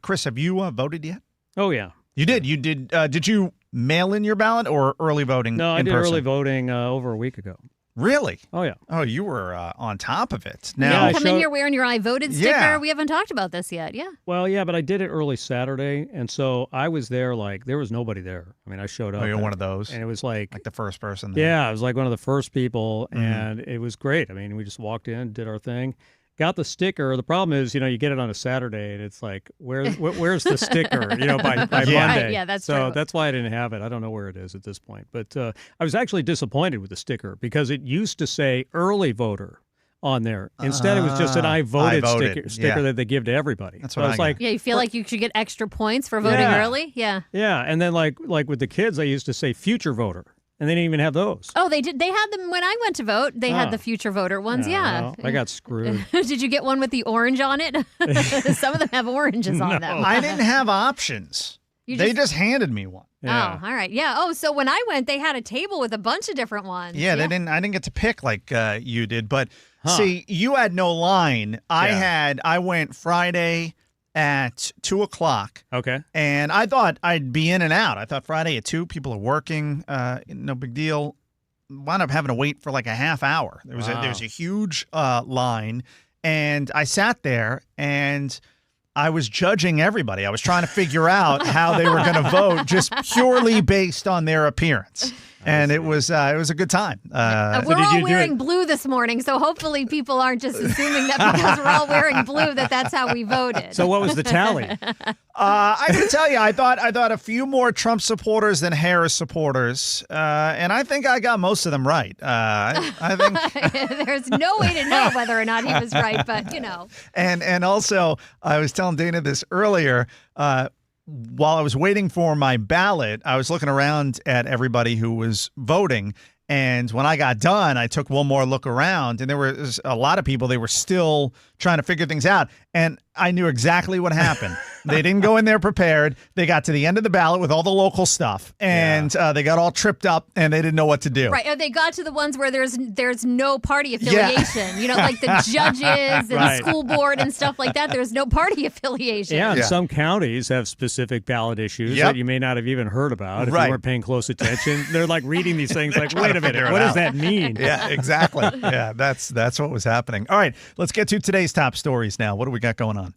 Chris, have you voted yet? Oh, yeah. You did. You did. Did you mail in your ballot or early voting? No, I did person? early voting over a week ago. Really? Oh, yeah. Oh, you were on top of it. Now, you come in here wearing your I voted sticker. Yeah. We haven't talked about this yet. Yeah. Well, yeah, but I did it early Saturday, and so I was there there was nobody there. I mean, I showed up. Oh, you're one of those? And it was like the first person there. Yeah, I was like one of the first people, and it was great. I mean, we just walked in, did our thing. Got the sticker. The problem is, you get it on a Saturday, and it's like, where's the sticker? By Monday. Right, yeah, that's so true. that's why I didn't have it. I don't know where it is at this point. But I was actually disappointed with the sticker because it used to say early voter on there. Instead, it was just an I voted sticker that they give to everybody. That's so what I was like, yeah, you feel like you should get extra points for voting early? Yeah. Yeah, and then like with the kids, they used to say future voter. And they didn't even have those. Oh, they did. They had them when I went to vote. They had the future voter ones. Yeah. Well, I got screwed. Did you get one with the orange on it? Some of them have oranges on them. I didn't have options. They just handed me one. Yeah. Oh, all right. Yeah. Oh, so when I went, they had a table with a bunch of different ones. Yeah, I didn't get to pick like you did, but see, you had no line. I went Friday at 2:00. Okay. And I thought I'd be in and out. I thought Friday at 2, people are working. No big deal. Wound up having to wait for like a half hour. There was a huge line, and I sat there and I was judging everybody. I was trying to figure out how they were going to vote just purely based on their appearance. And it was a good time. We're all wearing blue this morning, so hopefully people aren't just assuming that because we're all wearing blue that's how we voted. So what was the tally? I can tell you, I thought a few more Trump supporters than Harris supporters, and I think I got most of them right. I think there's no way to know whether or not he was right, but And also, I was telling Dana this earlier. While I was waiting for my ballot, I was looking around at everybody who was voting. And when I got done, I took one more look around, and there was a lot of people. They were still trying to figure things out. And I knew exactly what happened. They didn't go in there prepared. They got to the end of the ballot with all the local stuff, and they got all tripped up, and they didn't know what to do. Right. They got to the ones where there's no party affiliation. Yeah. Like the judges and the school board and stuff like that. There's no party affiliation. Yeah, and some counties have specific ballot issues that you may not have even heard about if you weren't paying close attention. They're like reading these things like, wait a minute, what does that mean? Yeah, exactly. Yeah, that's what was happening. All right, let's get to today's top stories now. What do we got going on?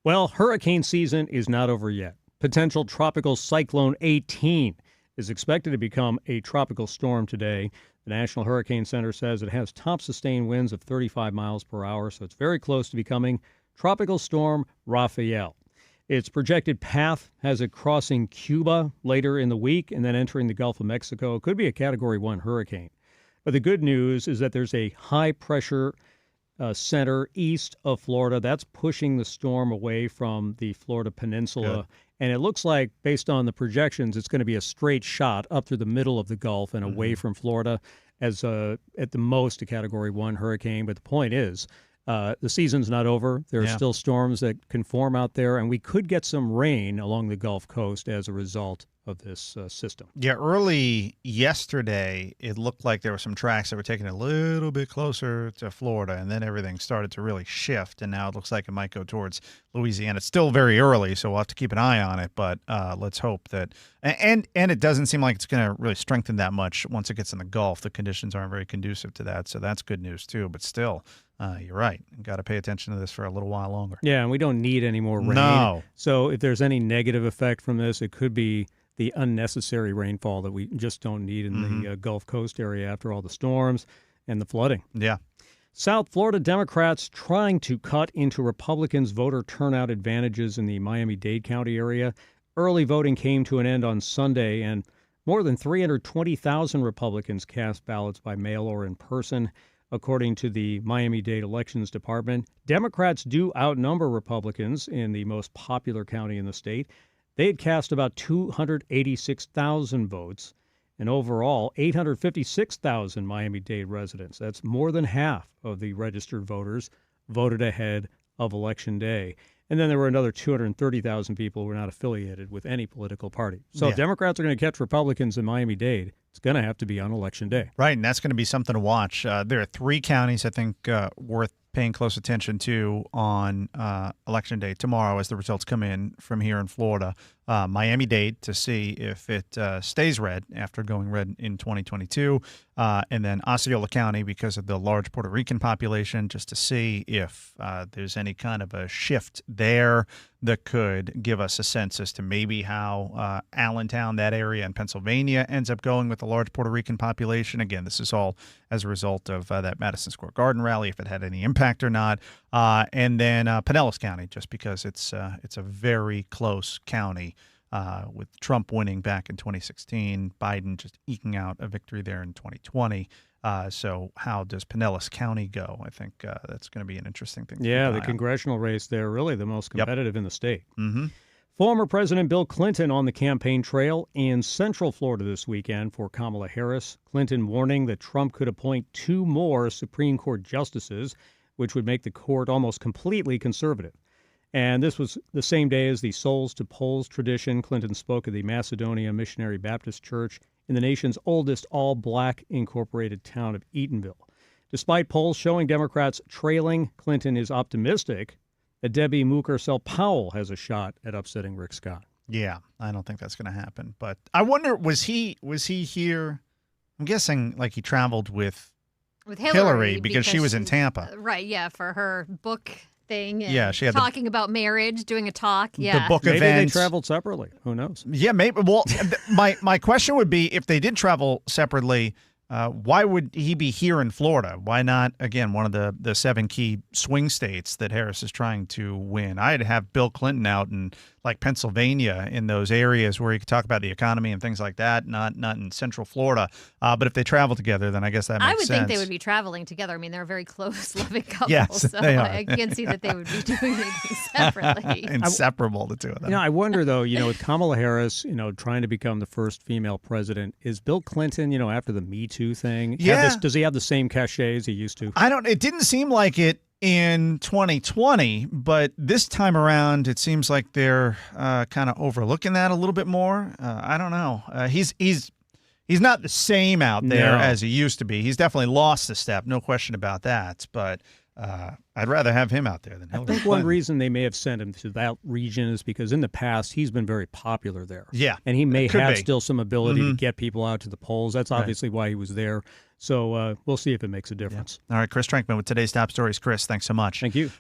Well, hurricane season is not over yet. Potential Tropical Cyclone 18 is expected to become a tropical storm today. The National Hurricane Center says it has top sustained winds of 35 miles per hour, so it's very close to becoming Tropical Storm Rafael. Its projected path has it crossing Cuba later in the week and then entering the Gulf of Mexico. It could be a Category 1 hurricane. But the good news is that there's a high-pressure center east of Florida. That's pushing the storm away from the Florida Peninsula. Good. And it looks like, based on the projections, it's going to be a straight shot up through the middle of the Gulf and away from Florida as, at the most, a Category 1 hurricane. But the point is, the season's not over. There are still storms that can form out there, and we could get some rain along the Gulf Coast as a result of this system. Yeah, early yesterday, it looked like there were some tracks that were taking a little bit closer to Florida, and then everything started to really shift, and now it looks like it might go towards Louisiana. It's still very early, so we'll have to keep an eye on it, but let's hope that – and it doesn't seem like it's going to really strengthen that much once it gets in the Gulf. The conditions aren't very conducive to that, so that's good news too, but still – you're right. You've got to pay attention to this for a little while longer. Yeah, and we don't need any more rain. No. So if there's any negative effect from this, it could be the unnecessary rainfall that we just don't need in the Gulf Coast area after all the storms and the flooding. Yeah. South Florida Democrats trying to cut into Republicans' voter turnout advantages in the Miami-Dade County area. Early voting came to an end on Sunday, and more than 320,000 Republicans cast ballots by mail or in person. According to the Miami-Dade Elections Department, Democrats do outnumber Republicans in the most popular county in the state. They had cast about 286,000 votes, and overall, 856,000 Miami-Dade residents. That's more than half of the registered voters voted ahead of Election Day. And then there were another 230,000 people who were not affiliated with any political party. So if Democrats are going to catch Republicans in Miami-Dade, it's going to have to be on Election Day. Right, and that's going to be something to watch. There are 3 counties, I think, worth paying close attention to on Election Day tomorrow as the results come in from here in Florida. Miami-Dade to see if it stays red after going red in 2022. And then Osceola County because of the large Puerto Rican population, just to see if there's any kind of a shift there that could give us a sense as to maybe how Allentown, that area in Pennsylvania, ends up going with a large Puerto Rican population. Again, this is all as a result of that Madison Square Garden rally, if it had any impact or not. And then Pinellas County, just because it's a very close county. With Trump winning back in 2016, Biden just eking out a victory there in 2020. So how does Pinellas County go? I think that's going to be an interesting thing. Yeah, the congressional race there, really the most competitive in the state. Mm-hmm. Former President Bill Clinton on the campaign trail in Central Florida this weekend for Kamala Harris. Clinton warning that Trump could appoint 2 more Supreme Court justices, which would make the court almost completely conservative. And this was the same day as the Souls to Polls tradition. Clinton spoke at the Macedonia Missionary Baptist Church in the nation's oldest all-black incorporated town of Eatonville. Despite polls showing Democrats trailing, Clinton is optimistic that Debbie Mucarsel-Powell has a shot at upsetting Rick Scott. Yeah, I don't think that's going to happen. But I wonder, was he here? I'm guessing like he traveled with Hillary because she was in Tampa. Right, yeah, for her book thing. And yeah, she had talking about marriage, doing a talk. Yeah, the book maybe event. Maybe they traveled separately. Who knows? Yeah, maybe. Well, my question would be, if they did travel separately, why would he be here in Florida? Why not, again, one of the 7 key swing states that Harris is trying to win? I'd have Bill Clinton out in like Pennsylvania, in those areas where he could talk about the economy and things like that, not in Central Florida. But if they travel together, then I guess that makes sense. I would think they would be traveling together. I mean, they're a very close, loving couple. Yes, so they are. I can see that they would be doing anything separately. Inseparable, the two of them. I wonder, though, with Kamala Harris, trying to become the first female president, is Bill Clinton, after the Me Too thing, does he have the same cachet as he used to? It didn't seem like it in 2020, but this time around, it seems like they're kind of overlooking that a little bit more. I don't know. He's not the same out there as he used to be. He's definitely lost a step, no question about that. But I'd rather have him out there than Hillary I think Clinton. one reason they may have sent him to that region is because in the past he's been very popular there. Yeah, and he may have be. still some ability to get people out to the polls. That's obviously why he was there. So we'll see if it makes a difference. Yeah. All right, Chris Trankman with today's top stories. Chris, thanks so much. Thank you.